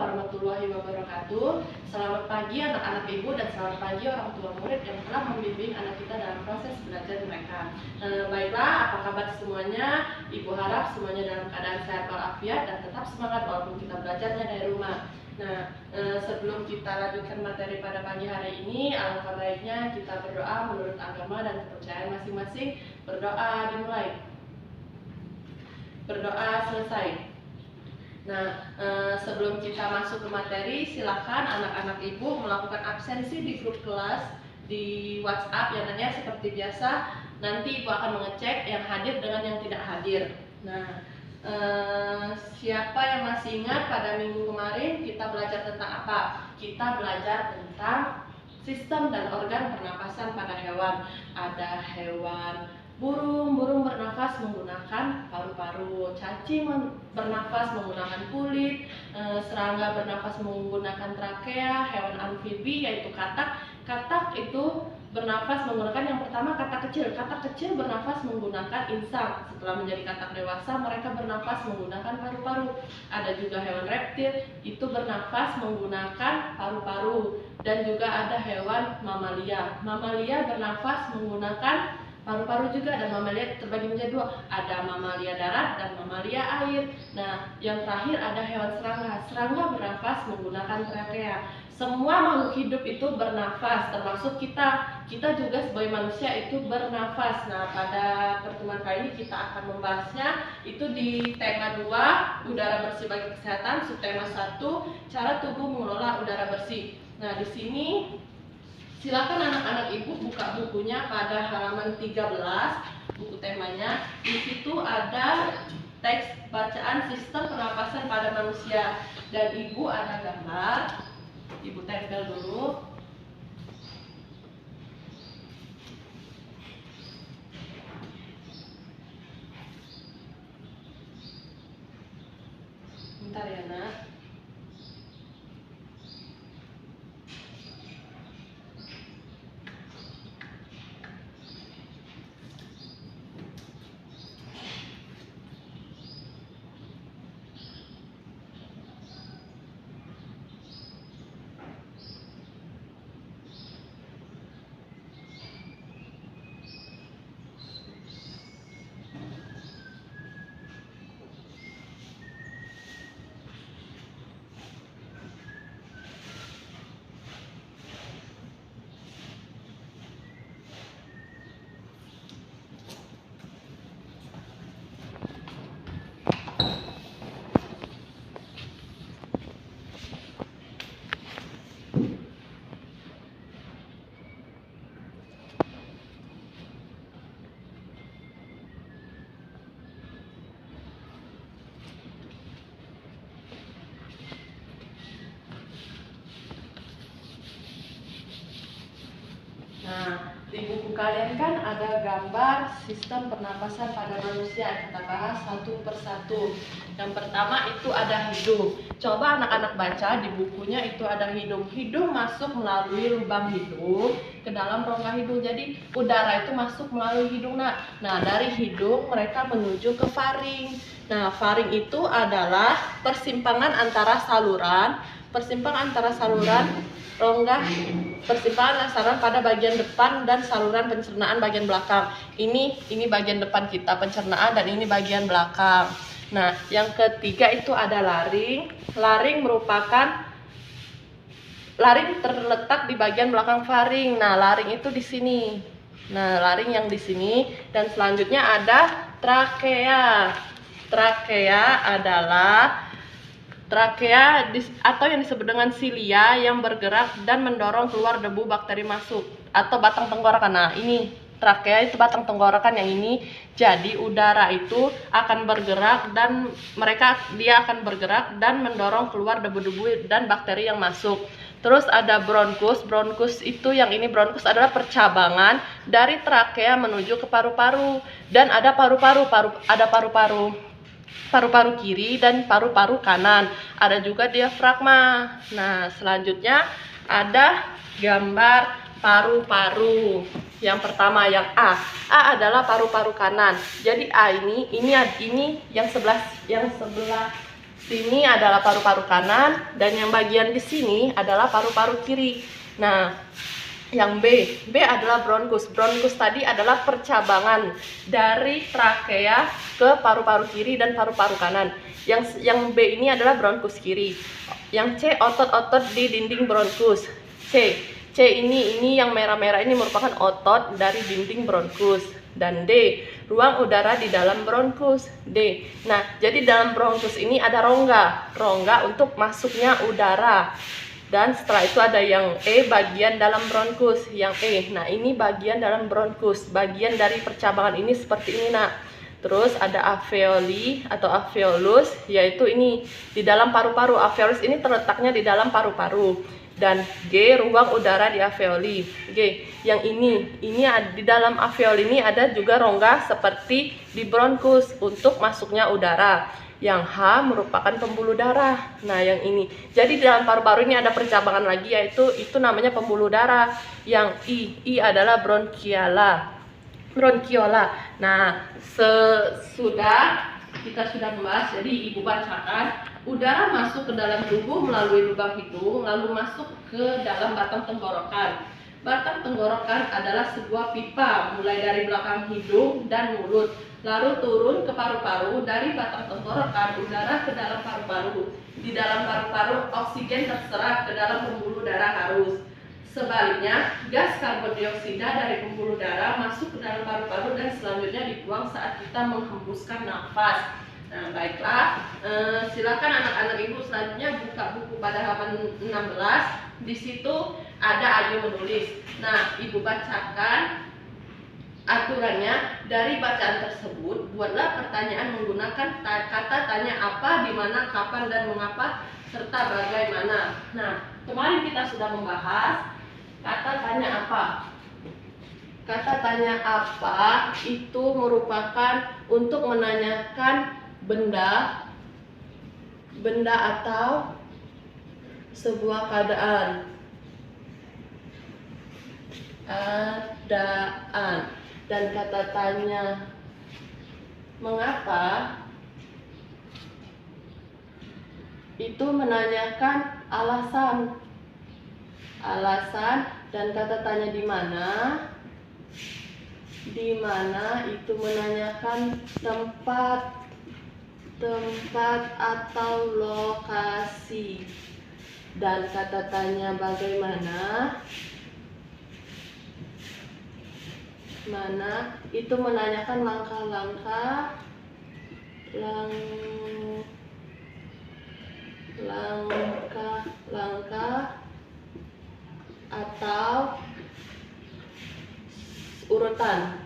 warahmatullahi wabarakatuh. Selamat pagi anak-anak ibu dan selamat pagi orang tua murid yang telah membimbing anak kita dalam proses belajar mereka. Baiklah, apa kabar semuanya? Ibu harap semuanya dalam keadaan sehat walafiat dan tetap semangat walaupun kita belajarnya dari rumah. Sebelum kita lanjutkan materi pada pagi hari ini, alangkah baiknya kita berdoa menurut agama dan kepercayaan masing-masing. Berdoa dimulai. Berdoa selesai. Sebelum kita masuk ke materi, silakan anak-anak ibu melakukan absensi di grup kelas di WhatsApp ya nanya seperti biasa. Nanti ibu akan mengecek yang hadir dengan yang tidak hadir. Siapa yang masih ingat pada minggu kemarin kita belajar tentang apa? Kita belajar tentang sistem dan organ pernapasan pada hewan. Ada hewan burung bernafas menggunakan paru-paru, cacing bernafas menggunakan kulit, serangga bernafas menggunakan trakea, hewan amfibi yaitu katak. Katak itu bernafas menggunakan yang pertama katak kecil bernafas menggunakan insang. Setelah menjadi katak dewasa mereka bernafas menggunakan paru-paru. Ada juga hewan reptil itu bernafas menggunakan paru-paru, dan juga ada hewan mamalia. Mamalia bernafas menggunakan paru-paru juga, dan mamalia terbagi menjadi dua, ada mamalia darat dan mamalia air. Yang terakhir ada hewan serangga. Serangga bernafas menggunakan trakea. Semua makhluk hidup itu bernafas, termasuk kita. Kita juga sebagai manusia itu bernafas. Pada pertemuan kali ini kita akan membahasnya itu di tema 2, udara bersih bagi kesehatan, subtema 1, cara tubuh mengelola udara bersih. Di sini silakan anak-anak ibu buka bukunya pada halaman 13, buku temanya. Di situ ada teks bacaan sistem pernapasan pada manusia, dan ibu ada gambar. Ibu tempel dulu. Bentar ya, Nak. Di buku kalian kan ada gambar sistem pernapasan pada manusia. Kita bahas satu persatu. Yang pertama itu ada hidung. Coba anak-anak baca di bukunya, itu ada hidung. Hidung masuk melalui lubang hidung ke dalam rongga hidung. Jadi udara itu masuk melalui hidung. Dari hidung mereka menuju ke faring. Faring itu adalah persimpangan antara saluran rongga, persimpangan saluran pada bagian depan dan saluran pencernaan bagian belakang. Ini bagian depan kita pencernaan, dan ini bagian belakang. Yang ketiga itu ada laring. Laring terletak di bagian belakang faring. Laring itu di sini. Laring yang di sini, dan selanjutnya ada trakea. Trakea atau yang disebut dengan silia yang bergerak dan mendorong keluar debu bakteri masuk, atau batang tenggorokan. Ini trakea itu batang tenggorokan yang ini. Jadi udara itu akan bergerak dan dia akan bergerak dan mendorong keluar debu-debu dan bakteri yang masuk. Terus ada bronkus. Bronkus itu yang ini, bronkus adalah percabangan dari trakea menuju ke paru-paru, dan ada paru-paru kiri dan paru-paru kanan. Ada juga diafragma. Selanjutnya ada gambar paru-paru. Yang pertama yang A adalah paru-paru kanan. Jadi A ini yang sebelah Sini adalah paru-paru kanan dan yang bagian di sini adalah paru-paru kiri. Nah, yang B adalah bronkus. Bronkus tadi adalah percabangan dari trakea ke paru-paru kiri dan paru-paru kanan. Yang B ini adalah bronkus kiri. Yang C, otot-otot di dinding bronkus. C ini yang merah-merah ini merupakan otot dari dinding bronkus. Dan D, ruang udara di dalam bronkus. D. Nah, jadi dalam bronkus ini ada rongga untuk masuknya udara. Dan setelah itu ada yang E, bagian dalam bronkus. Yang E, nah ini bagian dalam bronkus. Bagian dari percabangan ini seperti ini, nak. Terus ada alveoli atau alveolus, yaitu ini di dalam paru-paru. Alveolus ini terletaknya di dalam paru-paru. Dan G, ruang udara di alveoli. G, yang ini di dalam alveoli ini ada juga rongga seperti di bronkus untuk masuknya udara. Yang H merupakan pembuluh darah. Nah, yang ini. Jadi di dalam paru-paru ini ada percabangan lagi, yaitu itu namanya pembuluh darah. Yang I adalah bronkiola. Nah, kita sudah membahas, jadi Ibu bacakan. Udara masuk ke dalam tubuh melalui lubang hidung, lalu masuk ke dalam batang tenggorokan. Batang tenggorokan adalah sebuah pipa, mulai dari belakang hidung dan mulut, lalu turun ke paru-paru. Dari batang tenggorokan, udara ke dalam paru-paru. Di dalam paru-paru, oksigen terserap ke dalam pembuluh darah halus. Sebaliknya, gas karbon dioksida dari pembuluh darah masuk ke dalam paru-paru dan selanjutnya dibuang saat kita menghembuskan nafas. Nah, baiklah, silakan anak-anak Ibu selanjutnya buka buku pada halaman 16. Di situ ada Ayo menulis. Nah, Ibu bacakan aturannya. Dari bacaan tersebut, buatlah pertanyaan menggunakan kata tanya apa, di mana, kapan, dan mengapa, serta bagaimana. Nah, kemarin kita sudah membahas kata tanya apa. Kata tanya apa itu merupakan untuk menanyakan benda atau sebuah keadaan. Dan kata tanya mengapa itu menanyakan alasan. Dan kata tanya di mana itu menanyakan tempat atau lokasi. Dan kata tanya bagaimana itu menanyakan langkah atau urutan.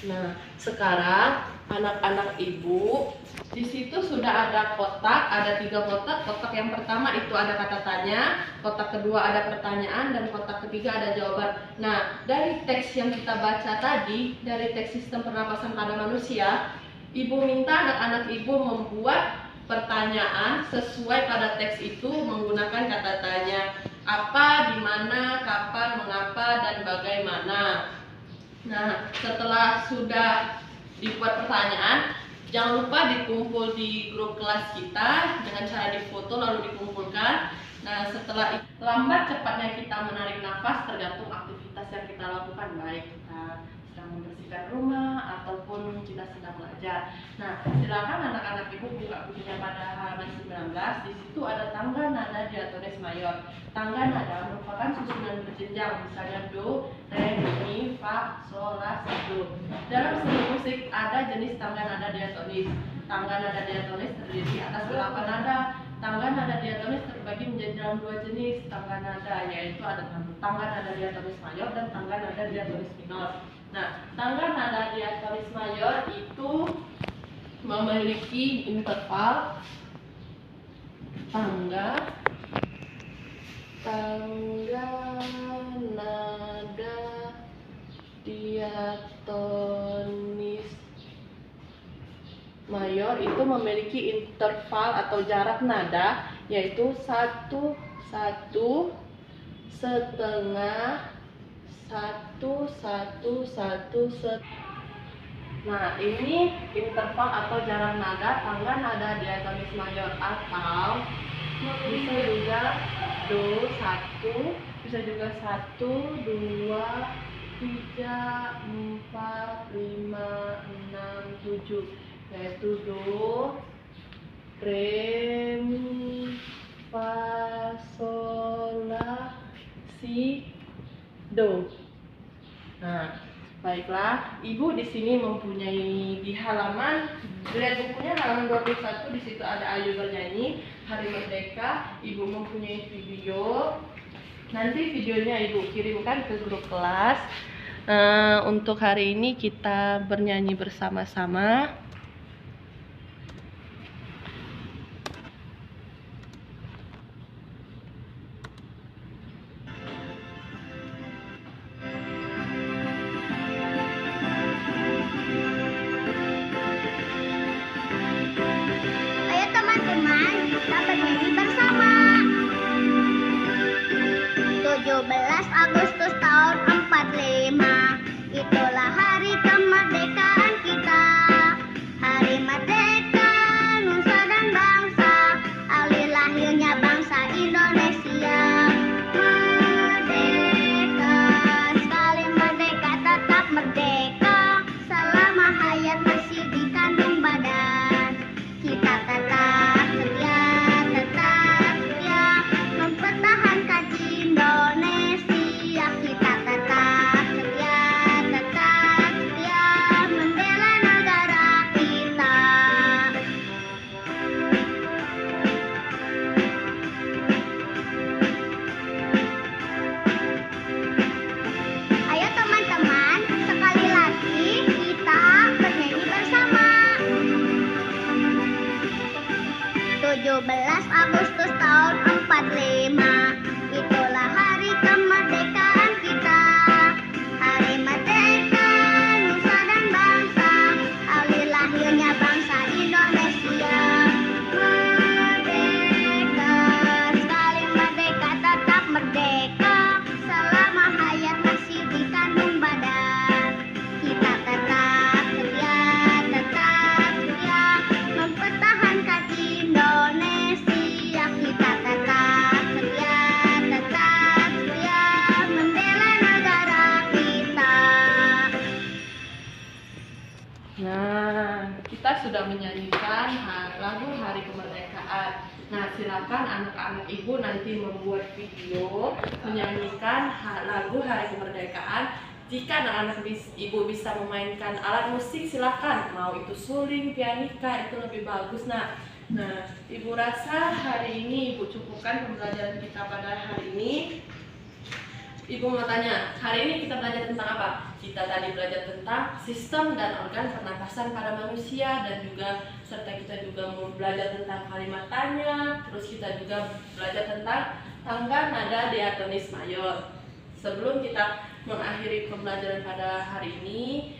Nah, sekarang anak-anak Ibu, di situ sudah ada kotak, ada 3 kotak. Kotak yang pertama itu ada kata tanya, kotak kedua ada pertanyaan, dan kotak ketiga ada jawaban. Nah, dari teks yang kita baca tadi, dari teks sistem pernapasan pada manusia, Ibu minta anak-anak Ibu membuat pertanyaan sesuai pada teks itu menggunakan kata tanya. Apa, di mana, kapan, mengapa, dan bagaimana. Nah, setelah sudah dibuat pertanyaan, jangan lupa dikumpul di grup kelas kita dengan cara difoto lalu dikumpulkan. Nah, setelah itu, lambat cepatnya kita menarik nafas tergantung aktivitas yang kita lakukan, baik kita sedang membersihkan rumah ataupun kita sedang belajar. Nah, silakan anak-anak Ibu buka bukunya pada halaman 19. Di situ ada tangga nada diatonis mayor. Tangga nada merupakan susunan berjenjang, misalnya do, re, mi, fa, sol, la, si, do. Dalam seni musik ada jenis tangga nada diatonis. Tangga nada diatonis terdiri atas 8 nada. Tangga nada diatonis terbagi menjadi dalam 2 jenis tangga nada, yaitu ada tangga nada diatonis mayor dan tangga nada diatonis minor. Nah, tangga nada diatonis mayor itu memiliki interval tangga nada diatonis mayor itu memiliki interval atau jarak nada, yaitu 1, 1, setengah, 1, 1, 1, Nah, ini interval atau jarak nada tangga nada diatonis mayor, atau bisa juga do 1, bisa juga 1, 2, 3, 4, 5, 6, 7, yaitu do, re, mi, fa, sol, la, si, do. Nah, baiklah, Ibu di sini mempunyai di halaman, lihat bukunya halaman 21, di situ ada Ayu bernyanyi Hari Merdeka. Ibu mempunyai video. Nanti videonya Ibu kirimkan ke grup kelas. Untuk hari ini kita bernyanyi bersama-sama. Ayo teman-teman, kita bernyanyi bersama. 17 Agustus tahun 45, itulah hari kemerdekaan kita. Hari merdeka, nusa dan bangsa, hari lahirnya bangsa Indonesia. Merdeka, sekali merdeka tetap merdeka, selama hayat masih di kandung badan. Kita tetap setia, mempertahankan Indonesia. Kita tetap setia, membela negara kita. Ayo teman-teman, sekali lagi kita bernyanyi bersama. 17 Agustus tahun 45, itulah hari kemerdekaan kita. Hari merdeka, nusa dan bangsa, hari lahirnya bangsa Indonesia. Merdeka, sekali merdeka tetap merdeka, selama hayat masih di kandung badan. Kita tetap setia, mempertahankan Indonesia. Kita tetap setia, membela negara kita. Nah, kita sudah menyanyikan lagu Hari Kemerdekaan. Nah, silakan anak-anak Ibu nanti membuat video menyanyikan lagu Hari Kemerdekaan. Jika anak-anak Ibu bisa memainkan alat musik, silakan. Mau itu suling, pianika, itu lebih bagus. Nah, Ibu rasa hari ini Ibu cukupkan pembelajaran kita pada hari ini. Ibu mau tanya, hari ini kita belajar tentang apa? Kita tadi belajar tentang sistem dan organ pernapasan pada manusia, dan juga serta kita juga mau belajar tentang kalimat tanya. Terus kita juga belajar tentang tangga nada diatonis mayor. Sebelum kita mengakhiri pembelajaran pada hari ini,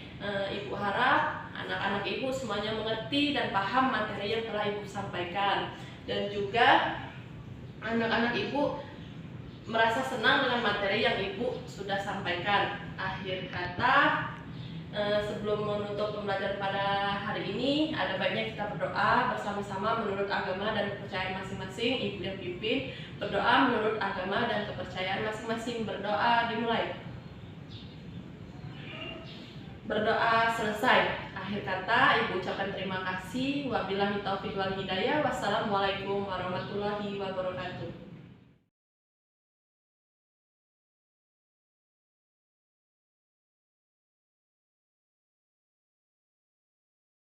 Ibu harap anak-anak Ibu semuanya mengerti dan paham materi yang telah Ibu sampaikan, dan juga anak-anak Ibu merasa senang dengan materi yang Ibu sudah sampaikan. Akhir kata, sebelum menutup pembelajaran pada hari ini, ada baiknya kita berdoa bersama-sama menurut agama dan kepercayaan masing-masing. Ibu yang pimpin berdoa menurut agama dan kepercayaan masing-masing. Berdoa dimulai. Berdoa selesai. Akhir kata, Ibu ucapkan terima kasih. Wabillahi taufiq wal hidayah. Wassalamualaikum warahmatullahi wabarakatuh.